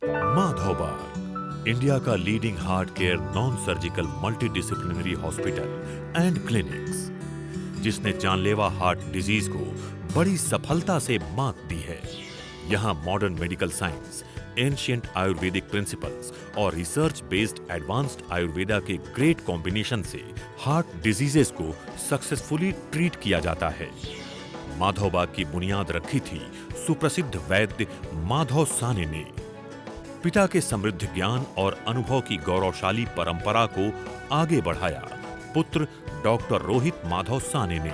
Madhavbaug, India का leading heart care non surgical multi disciplinary hospital and clinics, जिसने जानलेवा heart disease को बड़ी सफलता से मात दी है। यहाँ modern medical science, ancient Ayurvedic principles और रिसर्च बेस्ड एडवांस्ड आयुर्वेदा के ग्रेट कॉम्बिनेशन से हार्ट डिजीजेस को सक्सेसफुली ट्रीट किया जाता है। माधवबाग की बुनियाद रखी थी सुप्रसिद्ध वैद्य माधव साने ने। पिता के समृद्ध ज्ञान और अनुभव की गौरवशाली परंपरा को आगे बढ़ाया पुत्र डॉक्टर रोहित माधव साने ने।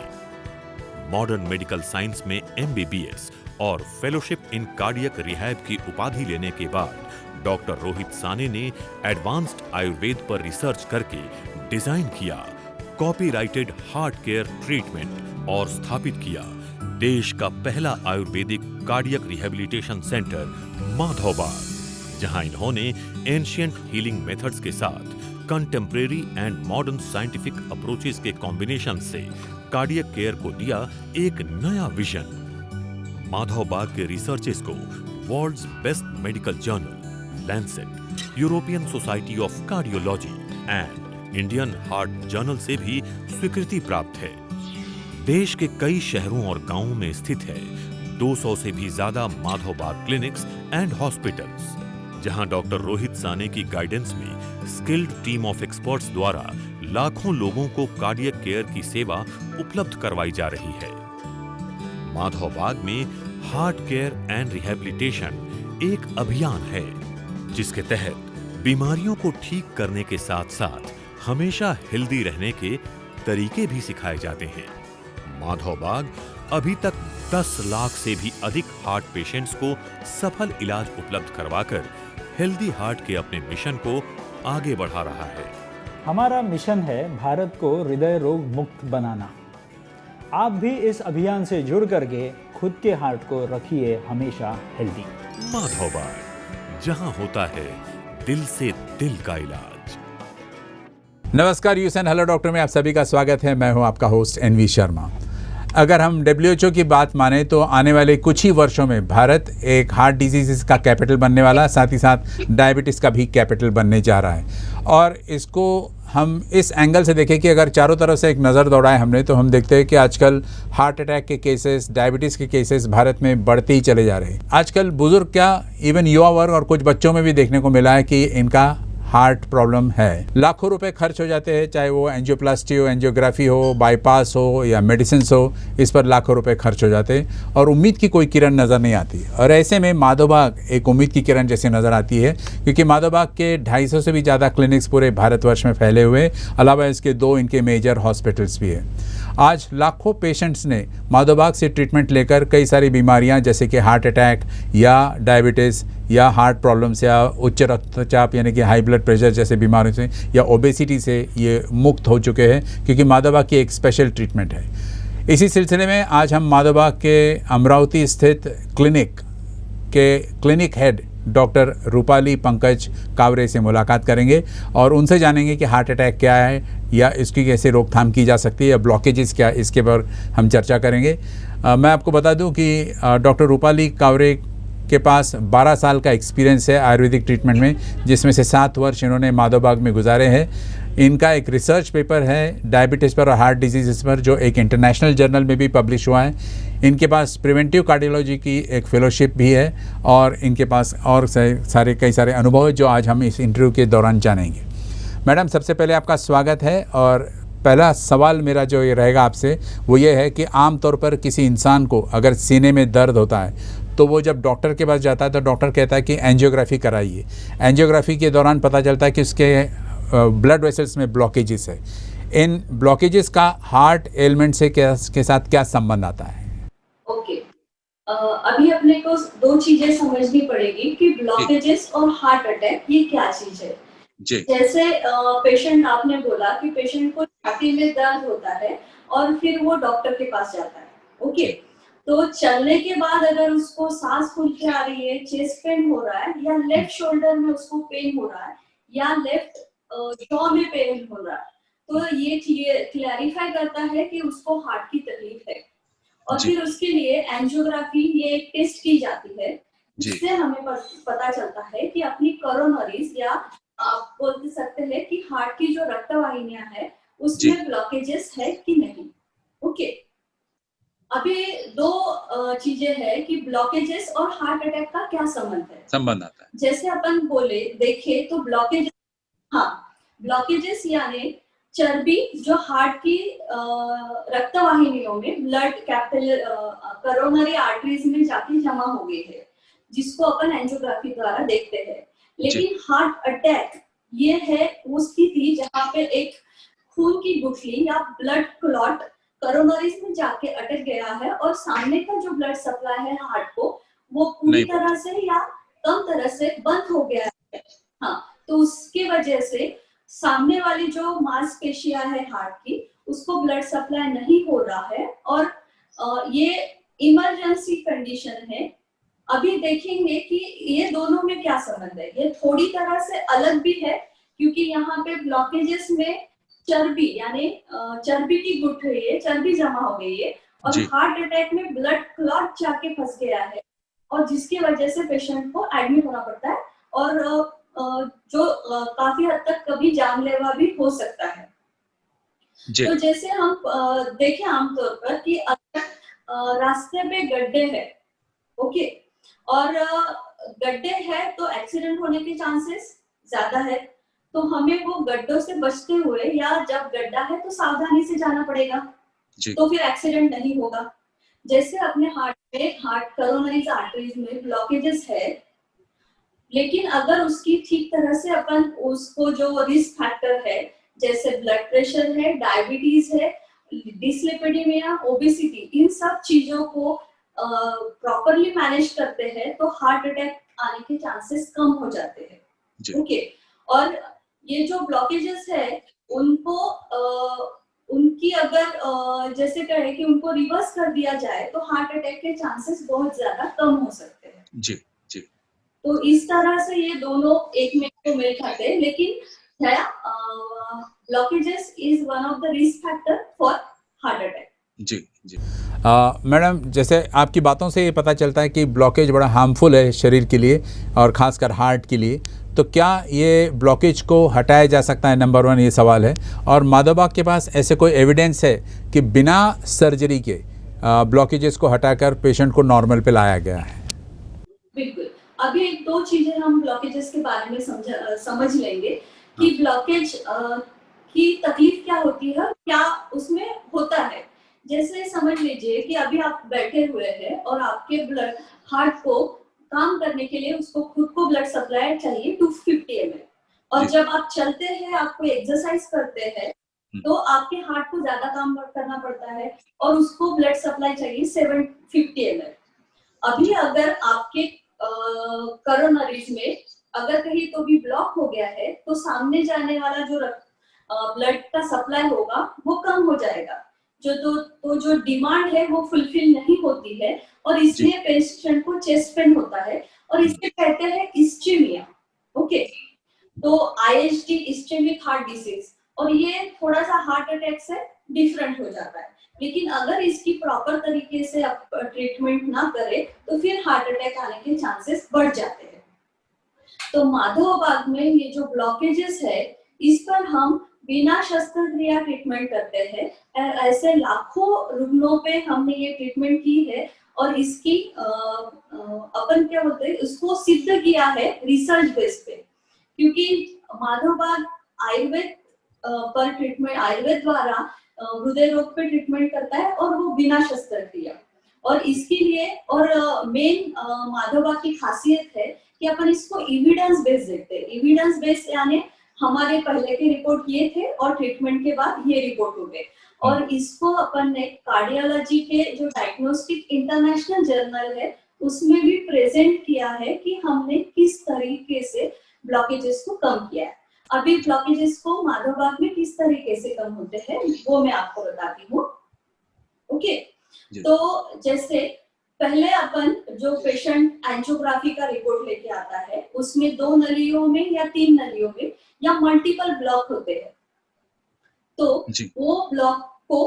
मॉडर्न मेडिकल साइंस में एमबीबीएस और फेलोशिप इन कार्डियक रिहैब की उपाधि लेने के बाद डॉक्टर रोहित साने ने एडवांस्ड आयुर्वेद पर रिसर्च करके डिजाइन किया कॉपीराइटेड हार्ट केयर ट्रीटमेंट और स्थापित किया देश का पहला Ayurvedic cardiac rehabilitation centre Madhavbaug, जहां इन्होंने एंशिएंट हीलिंग मेथड्स के साथ contemporary and modern scientific approaches के कॉम्बिनेशन से कार्डियक केयर को दिया एक नया विजन। माधवबाग के रिसर्चेस को world's best medical journal Lancet, European Society of Cardiology and Indian Heart Journal से भी स्वीकृति प्राप्त है। देश के कई शहरों और गांवों में स्थित है 200 से भी ज्यादा माधवबाग क्लिनिक्स एंड हॉस्पिटल्स, जहां डॉक्टर रोहित साने की गाइडेंस में स्किल्ड टीम ऑफ एक्सपर्ट्स द्वारा लाखों लोगों को कार्डियक केयर की सेवा उपलब्ध करवाई जा रही है। माधवबाग में हार्ट केयर एंड रिहेबिलिटेशन एक अभियान है, जिसके तहत बीमारियों को ठीक करने के साथ साथ हमेशा हेल्दी रहने के तरीके भी सिखाए जाते हैं। माधवबाग अभी तक 10 लाख से भी अधिक हार्ट पेशेंट्स को सफल इलाज उपलब्ध करवाकर हेल्दी हार्ट के अपने मिशन को आगे बढ़ा रहा है। हमारा मिशन है भारत को हृदय रोग मुक्त बनाना। आप भी इस अभियान से जुड़ करके खुद के हार्ट को रखिए हमेशा हेल्दी। माधवबाग, जहां होता है दिल से दिल का इलाज। नमस्कार, यूएसएन हेलो डॉक्टर में आप सभी का स्वागत है। मैं हूं आपका होस्ट एनवी शर्मा। अगर हम WHO की बात माने तो आने वाले कुछ ही वर्षों में भारत एक हार्ट डिजीज़ का कैपिटल बनने वाला, साथ ही साथ डायबिटीज़ का भी कैपिटल बनने जा रहा है। और इसको हम इस एंगल से देखें कि अगर चारों तरफ से एक नज़र दौड़ाए हमने, तो हम देखते हैं कि आजकल हार्ट अटैक के केसेस, डायबिटीज़ के केसेस भारत में बढ़ते ही चले जा रहे हैं। आजकल बुजुर्ग क्या, इवन युवा वर्ग और कुछ बच्चों में भी देखने को मिला है कि इनका हार्ट प्रॉब्लम है। लाखों रुपए खर्च हो जाते हैं, चाहे वो एंजियोप्लास्टी हो, एंजियोग्राफी हो, बाईपास हो या मेडिसिन हो, इस पर लाखों रुपए खर्च हो जाते हैं और उम्मीद की कोई किरण नज़र नहीं आती। और ऐसे में माधवबाग एक उम्मीद की किरण जैसी नज़र आती है, क्योंकि माधवबाग के 250 से भी ज़्यादा क्लिनिक्स पूरे भारतवर्ष में फैले हुए, अलावा इसके 2 इनके मेजर हॉस्पिटल्स भी है। आज लाखों पेशेंट्स ने माधवबाग से ट्रीटमेंट लेकर कई सारी बीमारियां जैसे कि हार्ट अटैक या डायबिटीज़ या हार्ट प्रॉब्लम्स या उच्च रक्तचाप यानी कि हाई ब्लड प्रेशर जैसे बीमारियों से या ओबेसिटी से ये मुक्त हो चुके हैं, क्योंकि माधवबाग की एक स्पेशल ट्रीटमेंट है। इसी सिलसिले में आज हम माधवबाग के अमरावती स्थित clinic head doctor Rupali Pankaj Kaware से मुलाकात करेंगे और उनसे जानेंगे कि हार्ट अटैक क्या है या इसकी कैसे रोकथाम की जा सकती है या ब्लॉकेजेस क्या, इसके पर हम चर्चा करेंगे। मैं आपको बता दूं कि डॉक्टर रूपाली कावरे के पास 12 साल का एक्सपीरियंस है आयुर्वेदिक ट्रीटमेंट में, जिसमें से 7 वर्ष इन्होंने माधवबाग में गुजारे हैं। इनका एक रिसर्च पेपर है डायबिटीज़ पर और हार्ट डिजीज़ पर, जो एक इंटरनेशनल जर्नल में भी पब्लिश हुआ है। इनके पास प्रिवेंटिव कार्डियोलॉजी की एक फेलोशिप भी है और इनके पास और कई सारे अनुभव है, जो आज हम इस इंटरव्यू के दौरान जानेंगे। मैडम, सबसे पहले आपका स्वागत है। और पहला सवाल मेरा जो ये रहेगा आपसे, वो ये है कि आम तौर पर किसी इंसान को अगर सीने में दर्द होता है तो वो जब डॉक्टर के पास जाता है तो डॉक्टर कहता है कि एंजियोग्राफी कराइए। एंजियोग्राफी के दौरान पता चलता है कि उसके ब्लड वेसल्स में ब्लॉकेजेस है। इन ब्लॉकेजेस का हार्ट एलिमेंट से के साथ क्या संबंध आता है? ओके, अभी अपने को 2 चीजें समझनी पड़ेगी कि ब्लॉकेजेस और हार्ट अटैक ये क्या चीज है। जैसे पेशेंट, आपने बोला कि पेशेंट को छाती में दर्द होता है और फिर वो डॉक्टर के पास जाता है। ओके, तो चलने के बाद अगर उसको सांस फूल के आ रही है, चेस्ट पेन हो रहा है, या लेफ्ट शोल्डर में उसको पेन हो रहा है, या लेफ्ट जॉ में पेन हो रहा है, तो ये क्लैरिफाई करता है कि उसको हार्ट की तकलीफ है। और फिर उसके लिए एंजियोग्राफी, ये एक टेस्ट की जाती है इससे हमें पता चलता है कि अपनी कोरोनरीज या आप बोल सकते हैं कि हार्ट की जो रक्तवाहिनियां है उसमें ब्लॉकेजेस है कि नहीं। ओके, अभी दो चीजें हैं कि ब्लॉकेजेस और हार्ट अटैक का क्या संबंध आता है। जैसे अपन बोले देखे तो ब्लॉकेज, हाँ, ब्लॉकेजेस यानी चर्बी जो हार्ट की रक्तवाहिनियों में ब्लड कैपिलर कोरोनरी आर्टरीज में जाके जमा हो गई है, जिसको अपन एंजियोग्राफी द्वारा देखते हैं। लेकिन हार्ट अटैक ये है वो स्थिति जहाँ पे एक खून की गुठली या ब्लड क्लॉट कोरोनरीज में जाके अटक गया है और सामने का जो ब्लड सप्लाई है हार्ट को वो पूरी तरह से या कम तरह से बंद हो गया है। हाँ, तो उसके वजह से सामने वाली जो मांसपेशियां है हार्ट की उसको ब्लड सप्लाई नहीं हो रहा है और ये इमरजेंसी कंडीशन है। अभी देखेंगे कि ये दोनों में क्या संबंध है। ये थोड़ी तरह से अलग भी है क्योंकि यहाँ पे ब्लॉकेजेस में चर्बी यानी चर्बी की गुठली है, चर्बी जमा हो गई है और हार्ट अटैक में ब्लड क्लॉट जाके फंस गया है और जिसकी वजह से पेशेंट को एडमिट होना पड़ता है और जो काफी हद तक कभी जानलेवा भी हो सकता है। तो जैसे हम देखें आमतौर पर कि अगर रास्ते पे गड्ढे है, ओके, और गड्ढे है तो एक्सीडेंट होने के चांसेस ज्यादा है, तो हमें वो गड्ढों से बचते हुए या जब गड्ढा है तो सावधानी से जाना पड़ेगा, तो फिर एक्सीडेंट नहीं होगा। जैसे अपने हार्ट में हार्ट कोरोनरी आर्टरीज में ब्लॉकेजेस है, लेकिन अगर उसकी ठीक तरह से अपन उसको जो रिस्क फैक्टर है जैसे ब्लड प्रेशर है, डायबिटीज है, डिसलिपिडीमिया, ओबेसिटी, इन सब चीजों को प्रॉपरली मैनेज करते हैं तो हार्ट अटैक आने के चांसेस कम हो जाते हैं। ओके, और ये जो ब्लॉकेजेस है उनको उनकी अगर जैसे कहे कि उनको रिवर्स कर दिया जाए तो हार्ट अटैक के चांसेस बहुत ज्यादा कम हो सकते हैं। जी जी, तो इस तरह से ये दोनों एक में को मेल खाते हैं, लेकिन blockages is one of the risk factor for heart attack. जी जी। मैडम, जैसे आपकी बातों से ये पता चलता है कि ब्लॉकेज बड़ा हार्मफुल है शरीर के लिए और ख़ासकर हार्ट के लिए, तो क्या ये ब्लॉकेज को हटाया जा सकता है? नंबर 1 ये सवाल है। और माधवबाग के पास ऐसे कोई एविडेंस है कि बिना सर्जरी के ब्लॉकेजेस को हटाकर पेशेंट को नॉर्मल पे लाया गया है? बिल्कुल, अभी एक दो चीज़ें हम ब्लॉकेजेस के बारे में समझ लेंगे कि ब्लॉकेज की तकलीफ क्या होती है, क्या उसमें होता है। जैसे समझ लीजिए कि अभी आप बैठे हुए हैं और आपके ब्लड हार्ट को काम करने के लिए उसको खुद को ब्लड सप्लाई चाहिए 250 ml, और जब आप चलते हैं, आप कोई एक्सरसाइज करते हैं तो आपके हार्ट को ज्यादा काम करना पड़ता है और उसको ब्लड सप्लाई चाहिए 750 ml। अभी अगर आपके कोरोनरीज में अगर कहीं तो भी ब्लॉक हो गया है तो सामने जाने वाला जो ब्लड का सप्लाई होगा वो कम हो जाएगा, जो डिमांड है वो फुलफिल नहीं होती है और इसलिए पेशेंट को चेस्ट पेन होता है और इसे कहते हैं इस्चेमिया। ओके, तो IHD इस्चेमिक हार्ट डिसीज, और ये थोड़ा सा हार्ट अटैक से डिफरेंट हो जाता है, लेकिन अगर इसकी प्रॉपर तरीके से आप ट्रीटमेंट ना करें तो फिर हार्ट अटैक आने के चांसेस बढ़ जाते हैं। तो माधवबाग में ये जो ब्लॉकेजेस है इस पर हम बिना शस्त्रक्रिया ट्रीटमेंट करते हैं। ऐसे लाखों रुग्णों पे हमने ये ट्रीटमेंट की है और इसकी अपन क्या बोलते हैं, उसको सिद्ध किया है रिसर्च बेस पे, क्योंकि माधवबाग आयुर्वेद पर ट्रीटमेंट, आयुर्वेद द्वारा हृदय रोग पे ट्रीटमेंट करता है और वो बिना शस्त्रक्रिया। और इसके लिए और मेन माधवबाग की खासियत है कि अपन इसको एविडेंस बेस देखते हैं। एविडेंस बेस यानी हमारे पहले के रिपोर्ट किए थे और ट्रीटमेंट के बाद ये रिपोर्ट हो गए, और इसको अपन ने कार्डियोलॉजी के जो डायग्नोस्टिक इंटरनेशनल जर्नल है उसमें भी प्रेजेंट किया है कि हमने किस तरीके से ब्लॉकेजेस को कम किया है। अभी ब्लॉकेजेस को माधवबाग में किस तरीके से कम होते हैं वो मैं आपको बताती हूँ। ओके, तो जैसे पहले अपन जो पेशेंट एंजियोग्राफी का रिपोर्ट लेके आता है उसमें 2 नलियों में या 3 नलियों में या मल्टीपल ब्लॉक होते हैं, तो वो ब्लॉक को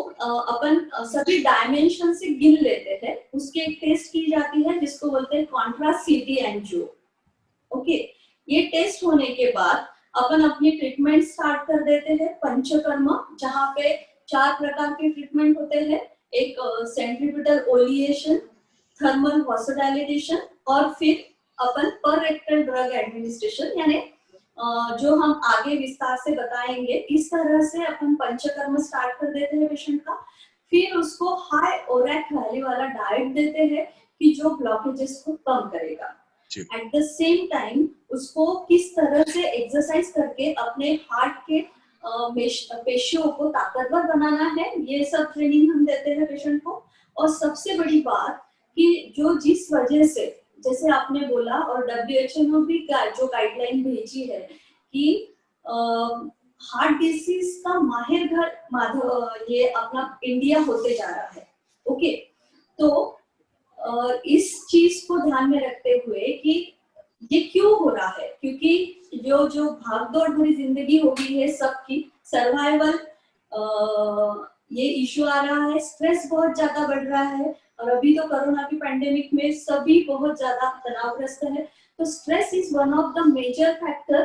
अपन सभी डायमेंशन से गिन लेते हैं। उसकी एक टेस्ट की जाती है जिसको बोलते हैं कॉन्ट्रास्ट सीटी एंजियो। ओके, ये टेस्ट होने के बाद अपन अपनी ट्रीटमेंट स्टार्ट कर देते हैं पंचकर्म, जहाँ पे 4 प्रकार के ट्रीटमेंट होते हैं। एक सेंट्रीपिटल ओलिएशन, थर्मल वासोडाइलेशन और फिर अपन पर रेक्टल ड्रग एडमिनिस्ट्रेशन, यानी जो हम आगे विस्तार से बताएंगे। इस तरह से अपन पंचकर्म स्टार्ट कर देते हैं पेशेंट का। फिर उसको हाई ओरैक वैल्यू वाला डाइट देते हैं कि जो ब्लॉकेजेस को कम करेगा। एट द सेम टाइम उसको किस तरह से एक्सरसाइज करके अपने हार्ट के पेशियों को ताकतवर बनाना है, ये सब ट्रेनिंग हम देते हैं पेशेंट को। और सबसे बड़ी बात कि जो जिस वजह से, जैसे आपने बोला और WHO ने भी जो गाइडलाइन भेजी है कि हार्ट डिसीज का माहिर घर ये अपना इंडिया होते जा रहा है। ओके, तो इस चीज को ध्यान में रखते हुए कि ये क्यों हो रहा है, क्योंकि जो भागदौड़ भरी जिंदगी हो गई है सबकी, सर्वाइवल ये इश्यू आ रहा है, स्ट्रेस बहुत ज्यादा बढ़ रहा है। और अभी तो कोरोना की पैंडेमिक में सभी बहुत ज्यादा तनावग्रस्त है। तो stress is one of the major factor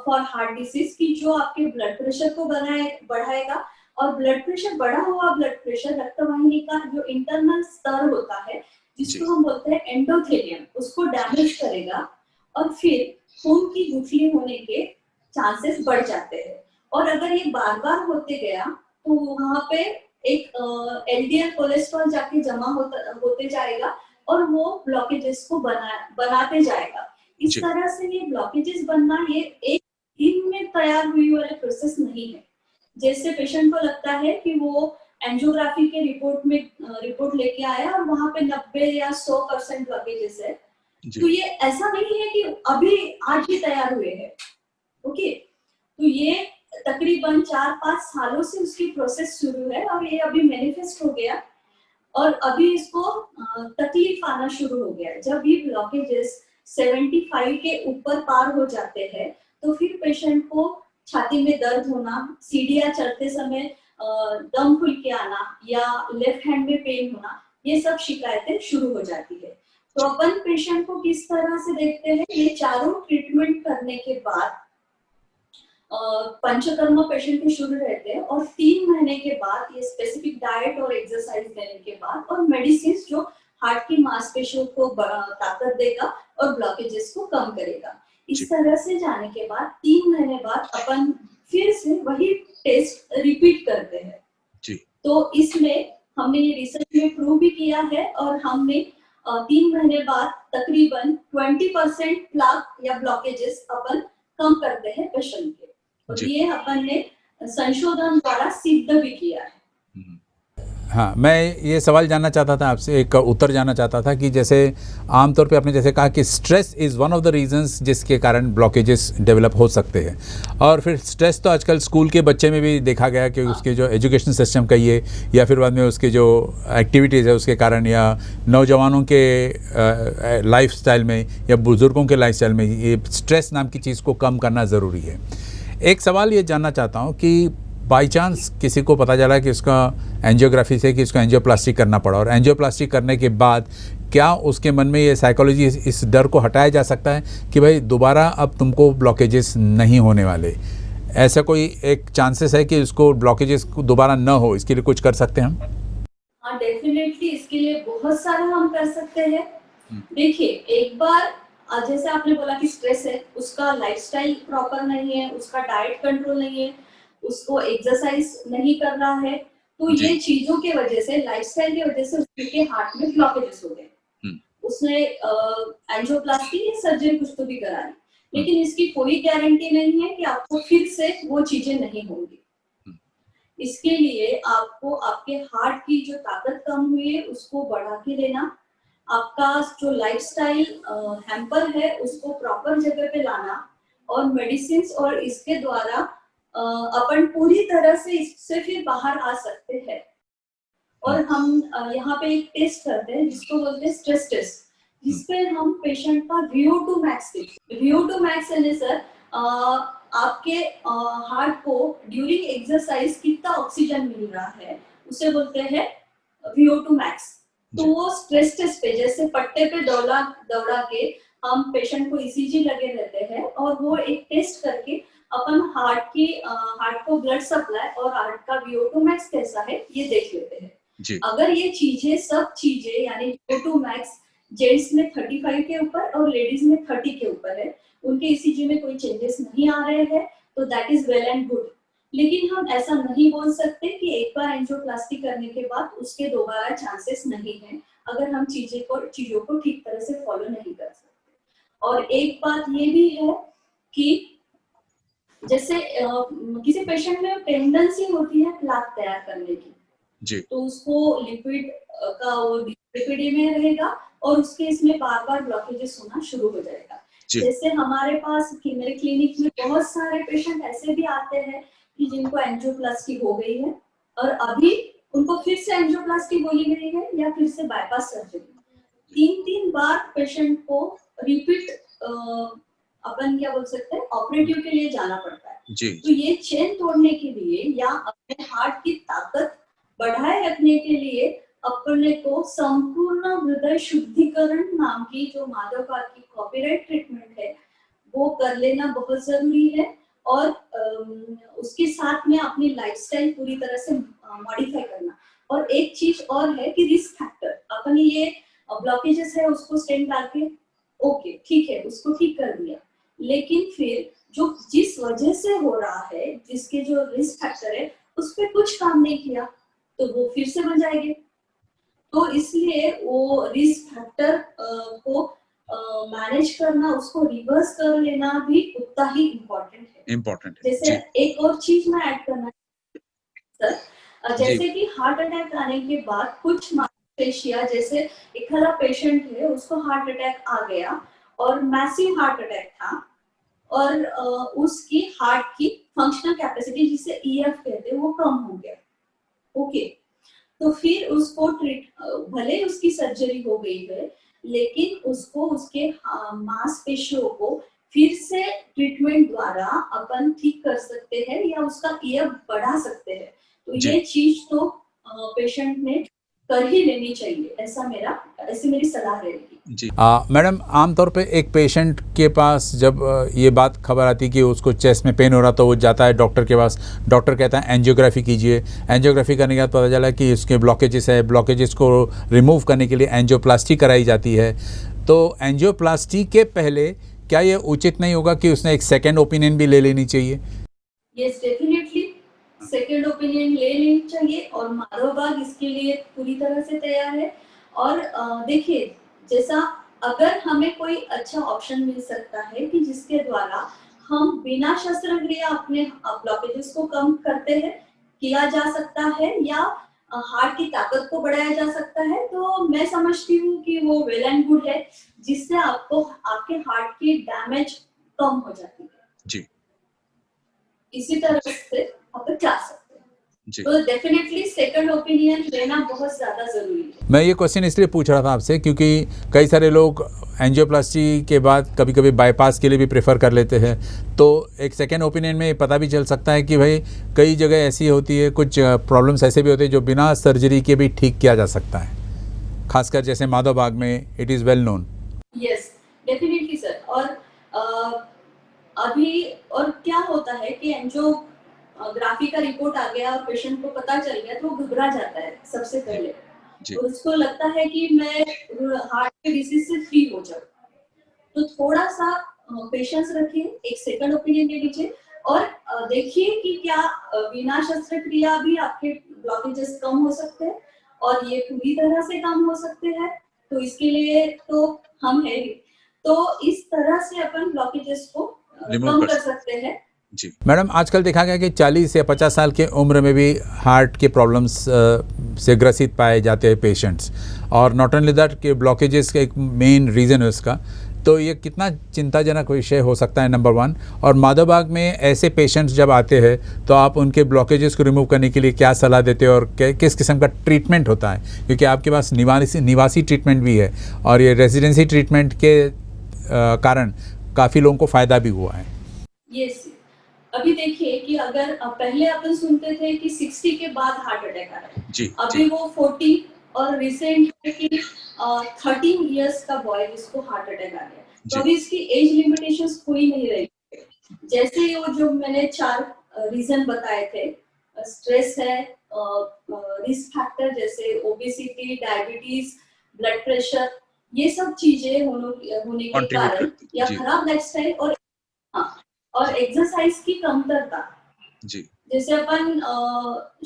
for heart disease की जो आपके ब्लड प्रेशर को बढ़ाएगा। और ब्लड प्रेशर, बढ़ा हुआ ब्लड प्रेशर रक्तवाहिनी का जो इंटरनल स्तर होता है जिसको हम बोलते हैं एंडोथेलियम, उसको डैमेज करेगा और फिर खून की गुठली होने के चांसेस बढ़ जाते हैं। और अगर ये बार बार होते गया तो वहां पे एक एलडीएल कोलेस्ट्रॉल जाके जमा होते जाएगा और वो ब्लॉकेजेस को बनाते जाएगा। इस तरह से ये ब्लॉकेजेस बनना ये एक दिन में तैयार हुई वाले प्रोसेस नहीं है। जैसे पेशेंट को लगता है कि वो एंजियोग्राफी के रिपोर्ट लेके आया और वहां पे 90 या 100% ब्लॉकेजेस है, तो ये ऐसा नहीं है कि अभी आज ही तैयार हुए हैं। ओके, तो ये तकरीबन 4-5 सालों से उसकी प्रोसेस शुरू है और ये अभी मैनिफेस्ट हो गया और अभी इसको तकलीफ आना शुरू हो गया। जब ये ब्लॉकेजेस 75 के ऊपर पार हो जाते हैं तो फिर पेशेंट को छाती में दर्द होना, सीढ़ियां चढ़ते समय दम फूल के आना या लेफ्ट हैंड में पेन होना, ये सब शिकायतें शुरू हो जाती है। तो अपन पेशेंट को किस तरह से देखते हैं, ये चारों ट्रीटमेंट करने के बाद पंचकर्म पेशेंट के शुरू रहते हैं और 3 महीने के बाद ये स्पेसिफिक डाइट और एक्सरसाइज देने के बाद और मेडिसिन जो हार्ट की मांसपेशियों को ताकत देगा और ब्लॉकेजेस को कम करेगा। इस तरह से जाने के बाद 3 महीने बाद अपन फिर से वही टेस्ट रिपीट करते हैं जी। तो इसमें हमने ये रिसर्च में प्रूव भी किया है और हमने 3 महीने बाद तकरीबन 20% प्लाक या ब्लॉकेजेस अपन कम करते हैं पेशेंट के। और ये अपन ने संशोधन द्वारा सिद्ध भी किया है। हाँ, मैं ये सवाल जानना चाहता था आपसे, एक उत्तर जानना चाहता था कि जैसे आमतौर पे आपने जैसे कहा कि stress is one of the reasons जिसके कारण ब्लॉकेजेस डेवलप हो सकते हैं। और फिर स्ट्रेस तो आजकल स्कूल के बच्चे में भी देखा गया कि उसके जो एजुकेशन सिस्टम कहिए या फिर बाद में उसके जो एक्टिविटीज़ है उसके कारण या नौजवानों के लाइफस्टाइल में या बुज़ुर्गों के लाइफस्टाइल में ये स्ट्रेस नाम की चीज़ को कम करना ज़रूरी है। एक सवाल ये जानना चाहता हूँ कि बाई चांस किसी को पता चला कि उसका एंजियोग्राफी से कि उसको एंजियोप्लास्टी करना पड़ा और एंजियोप्लास्टी करने के बाद क्या उसके मन में ये साइकोलॉजी, इस डर को हटाया जा सकता है कि भाई दोबारा अब तुमको ब्लॉकेजेस नहीं होने वाले? ऐसा कोई एक चांसेस है कि उसको ब्लॉकेजेस दोबारा न हो, इसके लिए कुछ कर सकते हैं हम? हाँ, डेफिनेटली इसके लिए बहुत सारा हम कर सकते हैं। देखिए, एक बार जैसे आपने बोला कि स्ट्रेस है, उसका लाइफस्टाइल प्रॉपर नहीं है, उसका डाइट कंट्रोल नहीं है, उसको एक्सरसाइज नहीं कर रहा है, तो ये चीजों के वजह से, लाइफस्टाइल की वजह से उसके हार्ट में ब्लॉकेजेस हो गए। उसने एंजियोप्लास्टी या सर्जरी कुछ तो भी कराई, लेकिन इसकी कोई गारंटी नहीं है कि आपको फिर से वो चीजें नहीं होंगी। इसके लिए आपको आपके हार्ट की जो ताकत कम हुई है उसको बढ़ा के लेना, आपका जो लाइफस्टाइल हैम्पर है उसको प्रॉपर जगह पे लाना और मेडिसिन और इसके द्वारा अपन पूरी तरह से इससे फिर बाहर आ सकते हैं। और हम यहाँ पे एक टेस्ट करते हैं जिसको बोलते हैं स्ट्रेस टेस्ट, जिसपे हम पेशेंट का VO2 मैक्स देखते हैं। VO2 मैक्स यानी सर आपके हार्ट को ड्यूरिंग एक्सरसाइज कितना ऑक्सीजन मिल रहा है उसे बोलते हैं VO2 max। तो वो स्ट्रेस टेस्ट पे जैसे पट्टे पे दौड़ा के हम पेशेंट को ECG लगे रहते हैं और वो एक टेस्ट करके अपन हार्ट को ब्लड सप्लाई और हार्ट का VO2 max कैसा है ये देख लेते हैं जी। अगर ये सब चीजें यानी VO2 max जेंट्स में 35 के ऊपर और लेडीज में 30 के ऊपर है, उनके ECG में कोई चेंजेस नहीं आ रहे हैं तो that is well and good. लेकिन हम ऐसा नहीं बोल सकते कि एक बार एंजियोप्लास्टी करने के बाद उसके दोबारा चांसेस नहीं है, अगर हम चीजों को ठीक तरह से फॉलो नहीं कर सकते। और एक बात ये भी है कि जैसे किसी पेशेंट में टेंडेंसी होती है प्लाक तैयार करने की जी। तो उसको लिपिड का वो लिपिडी में रहेगा और उसके इसमें बार बार ब्लॉकेजेस होना शुरू हो जाएगा। जैसे हमारे पास मेरे क्लिनिक में बहुत सारे पेशेंट ऐसे भी आते हैं कि जिनको एंजियोप्लास्टी हो गई है और अभी उनको फिर से एंजियोप्लास्टी बोली गई है या फिर से बाईपास सर्जरी। 3 बार पेशेंट को रिपीट अपन क्या बोल सकते हैं ऑपरेटिव के लिए जाना पड़ता है जी। तो ये चेन तोड़ने के लिए या अपने हार्ट की ताकत बढ़ाए रखने के लिए अपने को संपूर्ण हृदय शुद्धिकरण नाम की जो माधवपाद की कॉपीराइट ट्रीटमेंट है वो कर लेना बहुत जरूरी है। और उसके साथ में अपनी लाइफस्टाइल पूरी तरह से मॉडिफाई करना। और एक चीज और है कि रिस्क फैक्टर, अपन ये ब्लॉकेजेस है उसको स्टेंट डाल के ओके ठीक है उसको ठीक कर दिया, लेकिन फिर जो जिस वजह से हो रहा है जिसके जो रिस्क फैक्टर है उस पर कुछ काम नहीं किया तो वो फिर से बन जाएंगे। तो इसलिए वो रिस्क फैक्टर को मैनेज करना, उसको रिवर्स कर लेना भी उतना ही इम्पोर्टेंट है। जैसे एक और चीज मैं ऐड करना सर, जैसे कि हार्ट अटैक आने के बाद कुछ मांसपेशियां, जैसे एक खड़ा पेशेंट है उसको हार्ट अटैक आ गया और मैसिव हार्ट अटैक था और उसकी हार्ट की फंक्शनल कैपेसिटी जिसे EF कहते हैं वो कम हो गया। ओके तो फिर उसको भले उसकी सर्जरी हो गई है लेकिन उसको उसके मांसपेशियों को फिर से ट्रीटमेंट द्वारा अपन ठीक कर सकते हैं या उसका EF बढ़ा सकते हैं। तो ये चीज तो पेशेंट ने कर ही लेनी चाहिए, ऐसी मेरी सलाह रहेगी जी। मैडम आमतौर पे एक पेशेंट के पास जब ये बात खबर आती है कि उसको चेस्ट में पेन हो रहा तो वो जाता है डॉक्टर के पास, डॉक्टर कहता है एंजियोग्राफी कीजिए, एंजियोग्राफी करने के बाद पता चला कि उसके ब्लॉकेजेस है, ब्लॉकेजेस को रिमूव करने के लिए एंजियोप्लास्टी कराई जाती है। तो एंजियोप्लास्टी के पहले क्या ये उचित नहीं होगा कि उसने एक सेकेंड ओपिनियन भी ले लेनी चाहिए? यस डेफिनेटली सेकेंड ओपिनियन ले लेनी चाहिए और माधवबाग इसके लिए पूरी तरह से तैयार है। और देखिए जैसा अगर हमें कोई अच्छा ऑप्शन मिल सकता है कि जिसके द्वारा हम बिना शस्त्रक्रिया अपने ब्लॉकेजेस को कम करते हैं किया जा सकता है या हार्ट की ताकत को बढ़ाया जा सकता है, तो मैं समझती हूँ कि वो वेल एंड गुड है, जिससे आपको आपके हार्ट की डैमेज कम हो जाती है जी। इसी तरह से आप जा सकते हैं। तो डेफिनेटली सेकंड ओपिनियन लेना बहुत ज्यादा जरूरी है। मैं ये क्वेश्चन इसलिए पूछ रहा था आपसे क्योंकि कई सारे लोग एंजियोप्लास्टी के बाद कभी कभी बाईपास के लिए भी प्रेफर कर लेते हैं, तो एक सेकेंड ओपिनियन में पता भी चल सकता है कि भाई कई जगह ऐसी होती है, कुछ प्रॉब्लम्स ऐसे भी होते हैं जो बिना सर्जरी के भी ठीक किया जा सकता है, खासकर जैसे माधवबाग में it is well known. Yes definitely sir. और अभी और क्या होता है कि एंजियोग्राफी का रिपोर्ट आ गया और पेशेंट को पता चल गया तो वो घबरा जाता है सबसे पहले, और उसको लगता है कि मैं हार्ट के डिसीज से फ्री हो जाऊं। तो थोड़ा सा पेशेंस रखिए, एक सेकंड ओपिनियन ले लीजिए और देखिए कि क्या बिना शस्त्रक्रिया भी आपके ब्लॉकेजेस कम हो सकते हैं और ये पूरी तरह से कम हो सकते हैं। तो इसके लिए तो हम है, तो इस तरह से अपन ब्लॉकेजेस को कम कर सकते हैं जी। मैडम आजकल देखा गया कि 40 या 50 साल के उम्र में भी हार्ट के प्रॉब्लम्स से ग्रसित पाए जाते हैं पेशेंट्स, और नॉट ओनली दैट कि ब्लॉकेजेस का एक मेन रीज़न है उसका। तो ये कितना चिंताजनक विषय हो सकता है, नंबर 1। और माधवबाग में ऐसे पेशेंट्स जब आते हैं तो आप उनके ब्लॉकेजेस को रिमूव करने के लिए क्या सलाह देते हैं और किस किस्म का ट्रीटमेंट होता है, क्योंकि आपके पास निवासी ट्रीटमेंट भी है और ये रेजिडेंसी ट्रीटमेंट के कारण काफ़ी लोगों को फ़ायदा भी हुआ है। यस अभी देखिए कि अगर पहले अपन सुनते थे कि 60 के बाद हार्ट अटैक आ रहा है, अभी वो 40 और रिसेंट है कि 13 इयर्स का बॉय जिसको हार्ट अटैक आ गया, तो अभी इसकी एज लिमिटेशंस कोई नहीं रही। जैसे ही वो जो मैंने 4 रीजन बताए थे, स्ट्रेस है, रिस्क फैक्टर जैसे ओबेसिटी, डायबिटीज, ब्लड प्रेशर, ये सब चीजें होने के कारण या खराब लाइफस्टाइल और एक्सरसाइज की कमतरता, जैसे अपन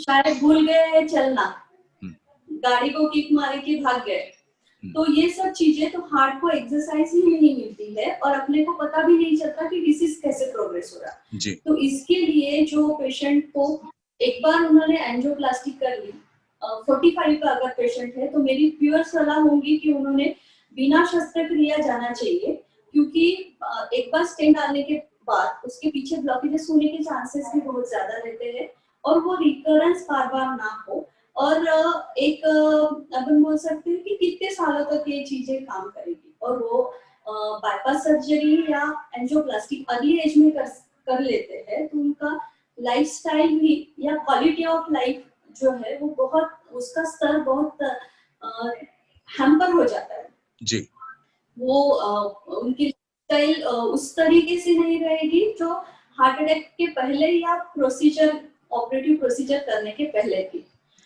शायद भूल गए चलना, गाड़ी को किक मारे के भाग गए, तो ये सब चीजें, तो हार्ट को एक्सरसाइज ही नहीं मिलती है और अपने को पता भी नहीं चलता कि डिसीज कैसे प्रोग्रेस हो रहा। तो इसके लिए जो पेशेंट को एक बार उन्होंने एंजियोप्लास्टी कर ली, 45 का अगर पेशेंट है, तो मेरी प्योर सलाह होगी कि उन्होंने बिना शस्त्रक्रिया जाना चाहिए, क्योंकि एक बार स्टेंट डालने के बाद उसके पीछे ब्लॉकेजेस होने के चांसेस भी बहुत ज्यादा रहते हैं और वो रिकरेंस बार बार ना हो। और एक अपन बोल सकते हैं कि कितने सालों तक ये चीजें काम करेगी, और वो बाईपास सर्जरी या एंजियोप्लास्टी अर्ली एज में कर लेते हैं, तो उनका लाइफस्टाइल भी या क्वालिटी ऑफ लाइफ जो है वो बहुत, उसका स्तर बहुत हैम्पर हो जाता है जी। वो उनकी लाइफस्टाइल उस तरीके से नहीं रहेगी जो हार्ट अटैक के पहले या प्रोसीजर, ऑपरेटिव प्रोसीजर करने के पहले की।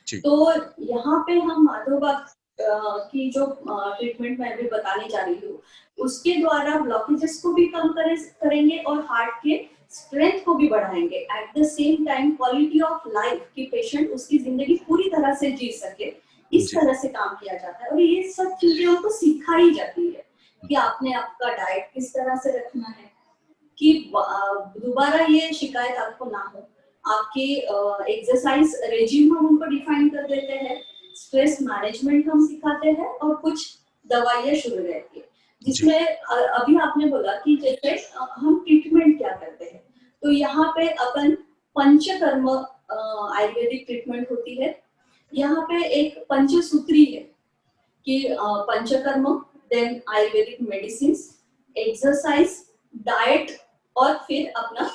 तो यहाँ पे हम माधोबाग की जो ट्रीटमेंट मैं अभी बताने जा रही हूँ, उसके द्वारा ब्लॉकेजेस को भी कम करेंगे और हार्ट के स्ट्रेंथ को भी बढ़ाएंगे। At the same time quality of life की पेशेंट उसकी जिंदगी पूरी तरह से जी सके, इस तरह से काम किया जाता है। और ये सब चीजें उनको सिखाई जाती है कि आपने आपका डाइट किस तरह से रखना है कि दोबारा ये शिकायत आपको ना हो। आपकी एक्सरसाइज रेजिम हम उनको डिफाइन कर देते हैं, स्ट्रेस मैनेजमेंट हम सिखाते हैं और कुछ दवाइयाँ शुरू रहती है, जिसमें अभी आपने बोला कि जैसे हम ट्रीटमेंट क्या करते हैं, तो यहाँ पे अपन पंचकर्म आयुर्वेदिक ट्रीटमेंट होती है। यहाँ पे एक पंचसूत्री है कि Panchakarma, then Ayurvedic medicine, exercise, diet और फिर अपना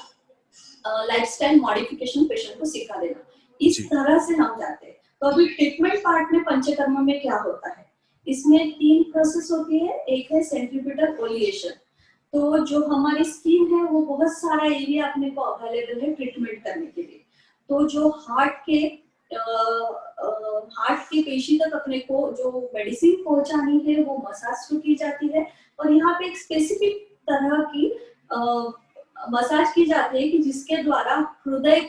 लाइफस्टाइल मॉडिफिकेशन पेशेंट को सिखा देना, इस तरह से हम जाते हैं। तो अभी ट्रीटमेंट पार्ट में पंचकर्म में क्या होता है, इसमें 3 प्रोसेस होती है। एक है सेंट्रीपिटल ओलिएशन, तो जो हमारी स्किन है वो बहुत सारा एरिया अपने को अवेलेबल है ट्रीटमेंट करने के लिए। तो जो हार्ट के पेशी तक अपने को जो मेडिसिन पहुंचानी है वो मसाज की जाती है, और यहाँ पे एक स्पेसिफिक तरह की मसाज की जाती है कि जिसके द्वारा हृदय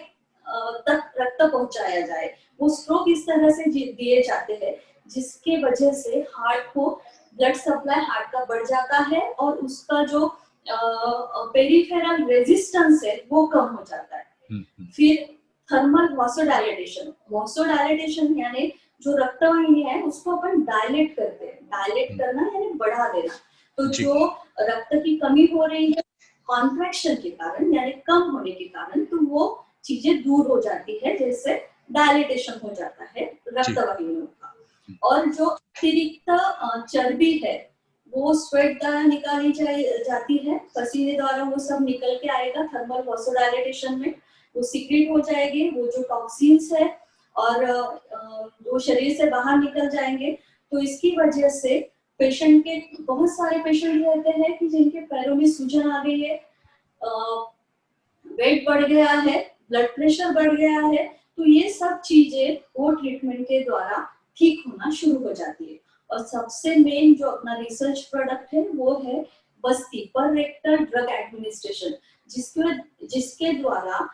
तक रक्त पहुंचाया जाए। वो स्ट्रोक इस तरह से दिए जाते हैं जिसके वजह से हार्ट को ब्लड सप्लाई हार्ट का बढ़ जाता है और उसका जो पेरिफेरल रेजिस्टेंस है वो कम हो जाता है। फिर थर्मल वासोडायलेटेशन यानी जो रक्तवाहिनी है उसको अपन डायलेट करते हैं। डायलेट करना यानी बढ़ा देना। तो जो रक्त की कमी हो रही है कॉन्ट्रैक्शन के कारण यानी कम होने के कारण, तो वो चीजें दूर हो जाती है, जैसे डायलेटेशन हो जाता है रक्तवाहिनियों का। और जो अतिरिक्त चर्बी है वो स्वेट द्वारा निकाली जाती है, पसीने द्वारा वो सब निकल के आएगा। थर्मल वासोडायलेटेशन में वो सीक्रेट हो जाएंगे, वो जो टॉक्सिन्स है और वो शरीर से बाहर निकल जाएंगे। तो इसकी वजह से पेशेंट के बहुत सारे पेशेंट रहते हैं कि जिनके पैरों में सूजन आ गई है, वेट बढ़ गया है, ब्लड प्रेशर बढ़ गया है, तो ये सब चीजें वो ट्रीटमेंट के द्वारा ठीक होना शुरू हो जाती है। और सबसे मेन जो अपना रिसर्च प्रोडक्ट है वो है बस्ती पर रेक्टल ड्रग एडमिनिस्ट्रेशन, जिसके द्वारा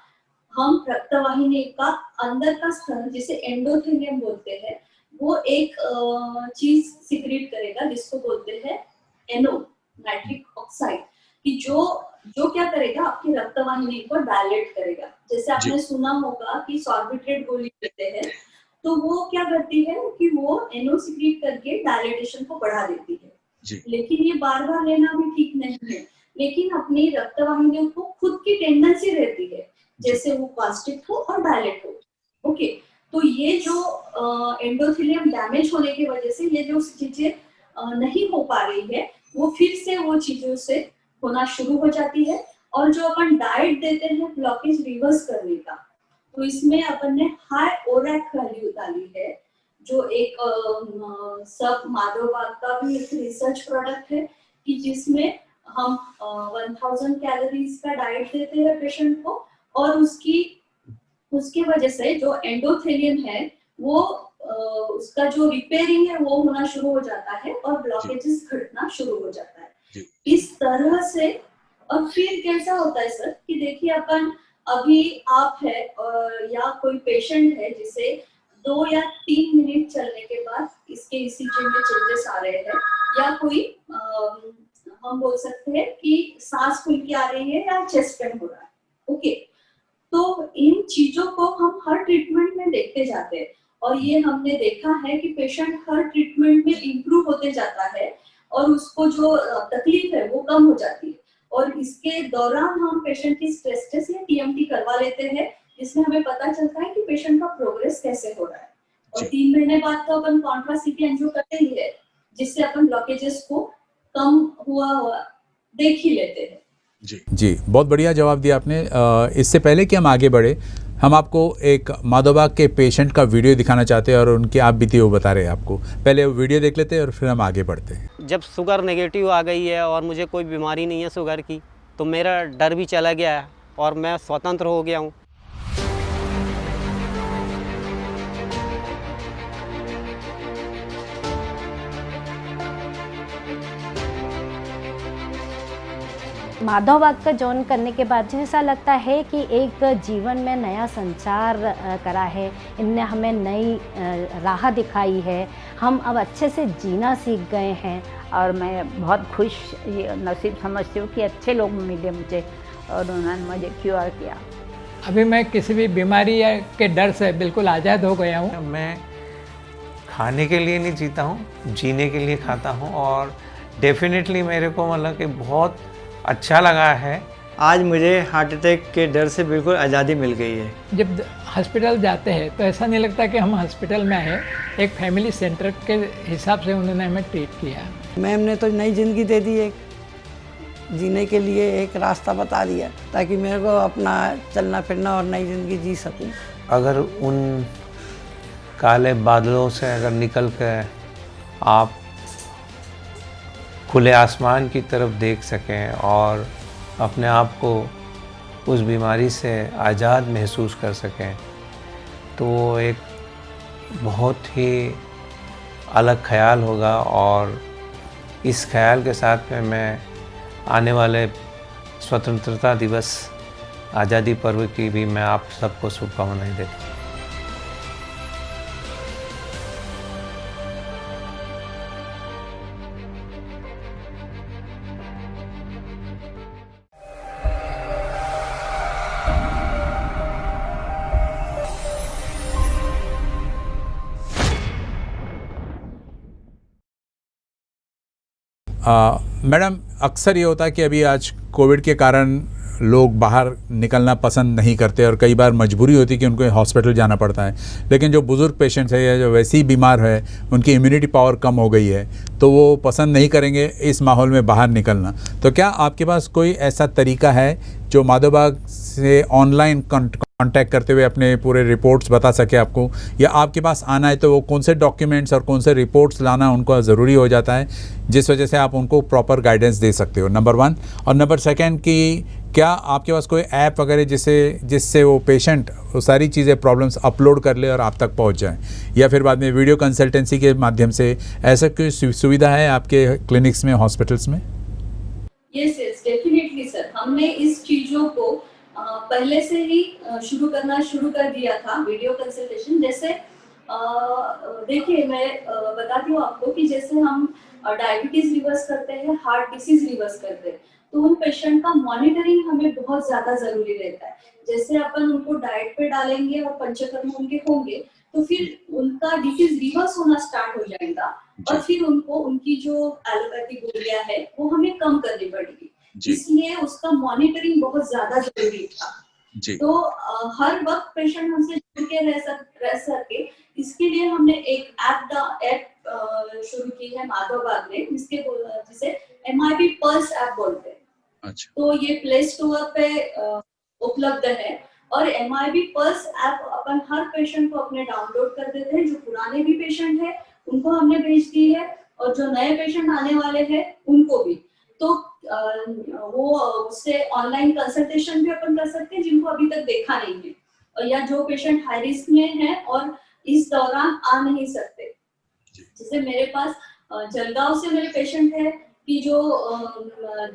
हम रक्तवाहिनी का अंदर का स्तर जिसे एंडोथेलियम बोलते हैं वो एक चीज सिक्रेट करेगा जिसको बोलते हैं NO, नाइट्रिक ऑक्साइड, कि जो क्या करेगा आपकी रक्तवाहिनी को डायलेट करेगा। जैसे आपने सुना होगा कि सॉर्बिट्रेट गोली लेते हैं तो वो क्या करती है कि वो NO सिक्रेट करके डायलेटेशन को बढ़ा देती है। लेकिन ये बार बार लेना भी ठीक नहीं है, लेकिन अपनी रक्तवाहिनियों को खुद की टेंडेंसी रहती है जैसे वो कॉन्स्ट्रिक्ट हो और डायलेट हो। ओके, तो ये जो एंडोथेलियम डैमेज होने की वजह से ये जो चीजें नहीं हो पा रही है वो फिर से वो चीजों से होना शुरू हो जाती है और जो अपन डाइट देते हैं ब्लॉकेज रिवर्स करने का, तो इसमें अपन ने हाई ओरैक वैल्यू डाली है, जो एक सब माधवबाग का भी एक रिसर्च प्रोडक्ट है कि जिसमें हम 1000 कैलोरीज का डाइट देते हैं पेशेंट को, और उसकी वजह से जो एंडोथेलियन है वो उसका जो रिपेयरिंग है वो होना शुरू हो जाता है और ब्लॉकेजेस घटना शुरू हो जाता है इस तरह से। और फिर कैसा होता है सर कि देखिए अपन अभी आप है या कोई पेशेंट है जिसे 2 या 3 मिनट चलने के बाद इसके ईसीजी में चेंजेस आ रहे हैं, या कोई हम बोल सकते हैं कि सांस फूल के आ रही है या चेस्ट पेन हो रहा है, ओके। तो इन चीजों को हम हर ट्रीटमेंट में देखते जाते हैं, और ये हमने देखा है कि पेशेंट हर ट्रीटमेंट में इम्प्रूव होते जाता है और उसको जो तकलीफ है वो कम हो जाती है। और इसके दौरान हम पेशेंट की स्ट्रेस टेस्ट या टीएमटी करवा लेते हैं, जिसमें हमें पता चलता है कि पेशेंट का प्रोग्रेस कैसे हो रहा है। और 3 महीने बाद तो अपन कॉन्ट्रा सीटी एंजियो करते ही है, जिससे अपन ब्लॉकेजेस को कम हुआ देख ही लेते हैं। जी, बहुत बढ़िया जवाब दिया आपने। इससे पहले कि हम आगे बढ़े, हम आपको एक माधवबाग के पेशेंट का वीडियो दिखाना चाहते हैं और उनकी आप बीती वो बता रहे हैं आपको। पहले वो वीडियो देख लेते हैं और फिर हम आगे बढ़ते हैं। जब शुगर नेगेटिव आ गई है और मुझे कोई बीमारी नहीं है शुगर की, तो मेरा डर भी चला गया है और मैं स्वतंत्र हो गया हूँ। माधवबाग का जॉइन करने के बाद ऐसा लगता है कि एक जीवन में नया संचार करा है, इनने हमें नई राह दिखाई है, हम अब अच्छे से जीना सीख गए हैं। और मैं बहुत खुश नसीब समझती हूँ कि अच्छे लोग मिले मुझे और उन्होंने मुझे क्योर किया। अभी मैं किसी भी बीमारी के डर से बिल्कुल आज़ाद हो गया हूँ। मैं खाने के लिए नहीं जीता हूँ, जीने के लिए खाता हूँ, और डेफिनेटली मेरे को मतलब कि बहुत अच्छा लगा है। आज मुझे हार्ट अटैक के डर से बिल्कुल आज़ादी मिल गई है। जब हॉस्पिटल जाते हैं तो ऐसा नहीं लगता कि हम हॉस्पिटल में आए, एक फैमिली सेंटर के हिसाब से उन्होंने हमें ट्रीट किया। मैम ने तो नई ज़िंदगी दे दी, एक जीने के लिए एक रास्ता बता दिया ताकि मेरे को अपना चलना फिरना और नई ज़िंदगी जी सकूं। अगर उन काले बादलों से अगर निकल कर आप खुले आसमान की तरफ देख सकें और अपने आप को उस बीमारी से आज़ाद महसूस कर सकें, तो वो एक बहुत ही अलग ख्याल होगा। और इस ख्याल के साथ में मैं आने वाले स्वतंत्रता दिवस आज़ादी पर्व की भी मैं आप सबको शुभकामनाएं देता हूँ। मैडम, अक्सर ये होता है कि अभी आज कोविड के कारण लोग बाहर निकलना पसंद नहीं करते और कई बार मजबूरी होती है कि उनको हॉस्पिटल जाना पड़ता है। लेकिन जो बुज़ुर्ग पेशेंट्स है या जो वैसे ही बीमार है, उनकी इम्यूनिटी पावर कम हो गई है, तो वो पसंद नहीं करेंगे इस माहौल में बाहर निकलना। तो क्या आपके पास कोई ऐसा तरीका है जो माधवबाग से ऑनलाइन कांटेक्ट करते हुए अपने पूरे रिपोर्ट्स बता सके आपको, या आपके पास आना है तो वो कौन से डॉक्यूमेंट्स और कौन से रिपोर्ट्स लाना उनको ज़रूरी हो जाता है, जिस वजह से आप उनको प्रॉपर गाइडेंस दे सकते हो, नंबर 1। और नंबर 2 कि क्या आपके पास कोई ऐप वगैरह जिससे वो पेशेंट वो सारी चीज़ें प्रॉब्लम्स अपलोड कर ले और आप तक पहुंच जाए, या फिर बाद में वीडियो कंसल्टेंसी के माध्यम से, ऐसा कोई सुविधा है आपके क्लिनिक्स में, हॉस्पिटल्स में? यस डेफिनेटली सर, हमने इस चीज़ों को पहले से ही शुरू कर दिया था, वीडियो कंसल्टेशन। जैसे देखिए मैं बताती हूँ आपको कि जैसे हम डायबिटीज रिवर्स करते हैं, हार्ट डिसीज रिवर्स करते हैं, तो उन पेशेंट का मॉनिटरिंग हमें बहुत ज्यादा जरूरी रहता है। जैसे अपन उनको डाइट पे डालेंगे और पंचकर्म उनके होंगे, तो फिर उनका डिसीज रिवर्स होना स्टार्ट हो जाएगा और फिर उनको उनकी जो एलोपैथी गोलियां है वो हमें कम करनी पड़ेगी, इसलिए उसका मॉनिटरिंग बहुत ज्यादा जरूरी था। तो हर वक्त पेशेंट हमसे जुड़ के रह सके, इसके लिए हमने एक ऐप शुरू की है माधवबाग ने, जिसे MIB पल्स ऐप बोलते हैं। अच्छा। तो ये प्ले स्टोर पे उपलब्ध है और MIB पल्स ऐप अपन हर पेशेंट को अपने डाउनलोड कर देते हैं। जो पुराने भी पेशेंट है उनको हमने भेज दी है और जो नए पेशेंट आने वाले हैं उनको भी। तो वो उससे ऑनलाइन कंसल्टेशन भी अपन कर सकते हैं जिनको अभी तक देखा नहीं है, और या जो पेशेंट हाई रिस्क में है और इस दौरान आ नहीं सकते। जैसे मेरे पास जलगांव से मेरे पेशेंट है कि जो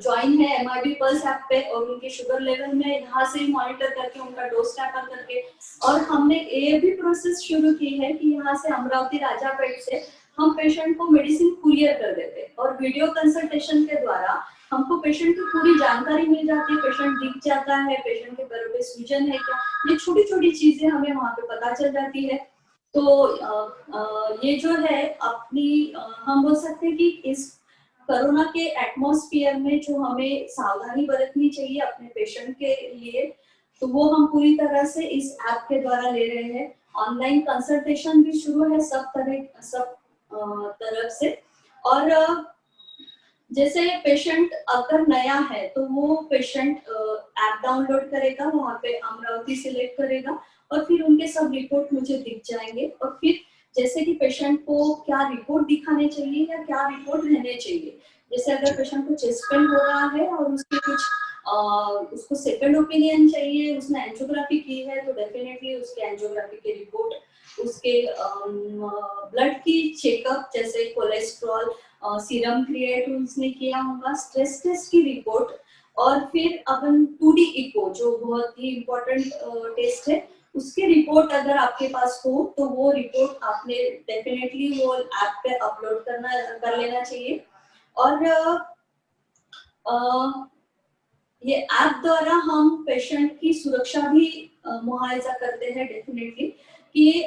ज्वाइन है MIB पल्स ऐप पे और उनके शुगर लेवल में यहाँ से ही मॉनिटर करके उनका डोज टैपर करके, और हमने ये भी प्रोसेस शुरू की है कि यहाँ से अमरावती राजापेट से हम पेशेंट को मेडिसिन कुरियर कर देते हैं और वीडियो कंसल्टेशन के द्वारा हमको पेशेंट की पूरी जानकारी मिल जाती है। पेशेंट दिख जाता है, पेशेंट के पैरों पे सूजन है क्या, ये छोटी छोटी चीजें हमें वहाँ पे पता चल जाती है। तो ये जो है अपनी हम बोल सकते हैं कि इस कोरोना के एटमॉस्फेयर में जो हमें सावधानी बरतनी चाहिए अपने पेशेंट के लिए, तो वो हम पूरी तरह से इस ऐप के द्वारा ले रहे हैं। ऑनलाइन कंसल्टेशन भी शुरू है सब तरफ से। और जैसे पेशेंट अगर नया है तो वो पेशेंट ऐप डाउनलोड करेगा, वहाँ पे अमरावती सिलेक्ट करेगा और फिर उनके सब रिपोर्ट मुझे दिख जाएंगे। और फिर जैसे कि पेशेंट को क्या रिपोर्ट दिखाने चाहिए या क्या रिपोर्ट रहने चाहिए, जैसे अगर पेशेंट को चेस्ट पेन हो रहा है और उसके कुछ उसको सेकंड ओपिनियन चाहिए, उसने एंजियोग्राफी की है तो डेफिनेटली उसके एंजियोग्राफी की रिपोर्ट, उसके ब्लड की चेकअप जैसे कोलेस्ट्रॉल, सीरम क्रिएटिन उसने किया होगा, स्ट्रेस टेस्ट की रिपोर्ट, और फिर अपन 2D इको जो बहुत ही इम्पोर्टेंट टेस्ट है उसकी रिपोर्ट अगर आपके पास हो तो वो रिपोर्ट आपने डेफिनेटली वो ऐप पे अपलोड कर लेना चाहिए। और ये ऐप द्वारा हम पेशेंट की सुरक्षा भी मुआयजा करते हैं डेफिनेटली कि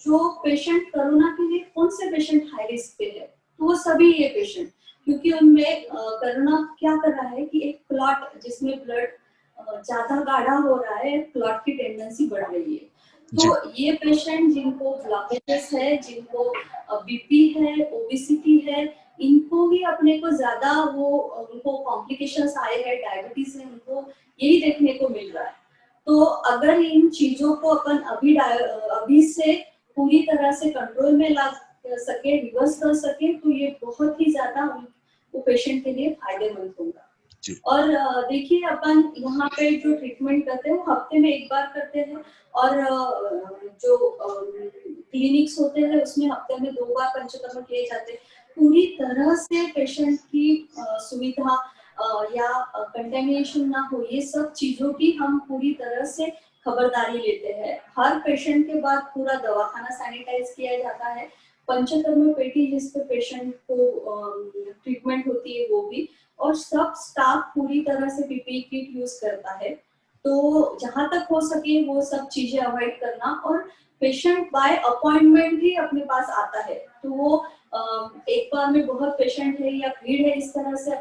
जो पेशेंट कोरोना के लिए कौन से पेशेंट हाई रिस्क पे है, तो वो सभी ये पेशेंट, क्योंकि उनमें कोरोना क्या कर रहा है कि एक क्लॉट जिसमें ब्लड ज्यादा गाढ़ा हो रहा है, क्लॉट की टेंडेंसी बढ़ रही है। तो ये पेशेंट जिनको ब्लॉकेजेस है, जिनको बीपी है, ओबेसिटी है, इनको ही अपने को ज्यादा वो उनको कॉम्प्लिकेशंस आए हैं, डायबिटीज है, उनको यही देखने को मिल रहा है। तो अगर इन चीजों को अपन अभी से पूरी तरह से कंट्रोल में ला सके, रिवर्स कर सके, तो ये बहुत ही ज्यादा वो पेशेंट के लिए फायदेमंद होगा। और देखिए अपन यहाँ पे जो ट्रीटमेंट करते हैं वो हफ्ते में एक बार करते हैं, और जो क्लिनिक्स होते हैं उसमें हफ्ते में 2 बार पंचकर्म किए जाते हैं। पूरी तरह से पेशेंट की सुविधा या कंटेमिनेशन ना हो, ये सब चीजों की हम पूरी तरह से खबरदारी लेते हैं। हर पेशेंट के बाद पूरा दवाखाना सैनिटाइज किया जाता है। पंचकर्म पेटी जिसपे पेशेंट को ट्रीटमेंट होती है वो भी, और सब स्टाफ पूरी तरह से PPE किट यूज करता है। तो जहां तक हो सके वो सब चीजें अवॉइड करना, और पेशेंट बाय अपॉइंटमेंट ही अपने पास आता है, तो वो एक बार में बहुत पेशेंट है या भीड़ है इस तरह से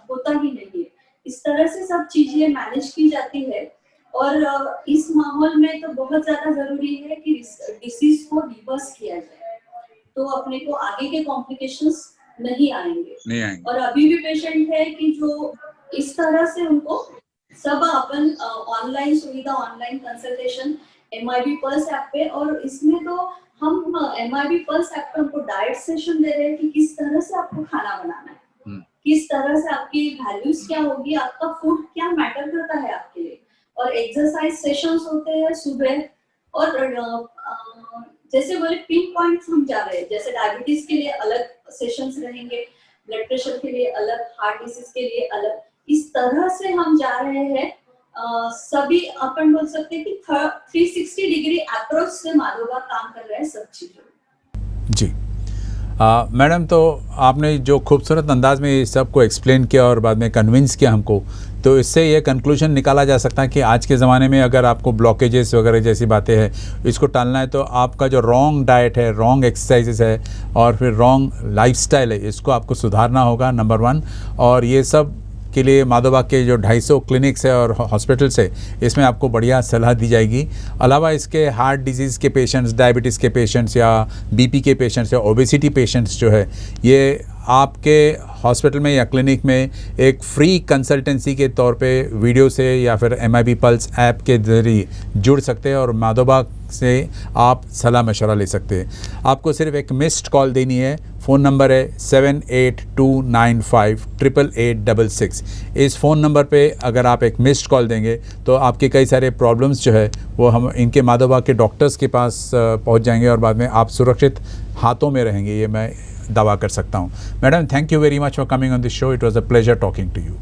होता ही नहीं है। इस तरह से सब चीजें मैनेज की जाती है। और इस माहौल में तो बहुत ज्यादा जरूरी है कि डिसीज को रिवर्स किया जाए, तो अपने को आगे के कॉम्प्लिकेशंस नहीं आएंगे। और अभी भी पेशेंट है कि जो इस तरह से उनको सब अपन ऑनलाइन सुविधा, online consultation MIB pulse app पे, और इसमें तो हम MIB पल्स ऐप पे हमको डाइट सेशन दे रहे हैं कि किस तरह से आपको खाना बनाना है, किस तरह से आपकी वैल्यूज क्या होगी, आपका फूड क्या मैटर करता है आपके लिए। और एक्सरसाइज सेशंस होते हैं सुबह, और जैसे बोले पिन पॉइंट्स हम जा रहे हैं, जैसे डायबिटीज के लिए अलग सेशंस रहेंगे, ब्लड प्रेशर के लिए अलग, हार्ट डिसीज के लिए अलग, इस तरह से हम जा रहे हैं। सभी अपन बोल सकते हैं कि 360 डिग्री अप्रोच से माधोगा काम कर रहे हैं सब चीजों। जी मैडम, तो आपने जो खूबसूरत अंदाज में सबको एक्सप्लेन किया और बाद में कन्विंस किया हमको, तो इससे ये कंक्लूजन निकाला जा सकता है कि आज के ज़माने में अगर आपको ब्लॉकेजेस वगैरह जैसी बातें हैं इसको टालना है, तो आपका जो रॉन्ग डाइट है, रॉन्ग एक्सरसाइजेस है और फिर रॉन्ग लाइफस्टाइल है, इसको आपको सुधारना होगा, नंबर 1। और ये सब के लिए माधोबाग के जो 250 क्लिनिक्स है और हॉस्पिटल्स है, इसमें आपको बढ़िया सलाह दी जाएगी। अलावा इसके हार्ट डिजीज़ के पेशेंट्स, डायबिटीज़ के पेशेंट्स या बीपी के पेशेंट्स या ओबेसिटी पेशेंट्स जो है, ये आपके हॉस्पिटल में या क्लिनिक में एक फ्री कंसल्टेंसी के तौर पे वीडियो से या फिर MIB पल्स ऐप के जरिए जुड़ सकते हैं और माधोबाग से आप सलाह मशवरा ले सकते हैं। आपको सिर्फ एक मिस्ड कॉल देनी है। फ़ोन नंबर है 7829588866। इस फ़ोन नंबर पे अगर आप एक मिस्ड कॉल देंगे तो आपके कई सारे प्रॉब्लम्स जो है वो हम इनके माधोबाग के डॉक्टर्स के पास पहुंच जाएंगे और बाद में आप सुरक्षित हाथों में रहेंगे, ये मैं दावा कर सकता हूँ। Madam, thank you very much for coming on this show. It was a pleasure talking to you.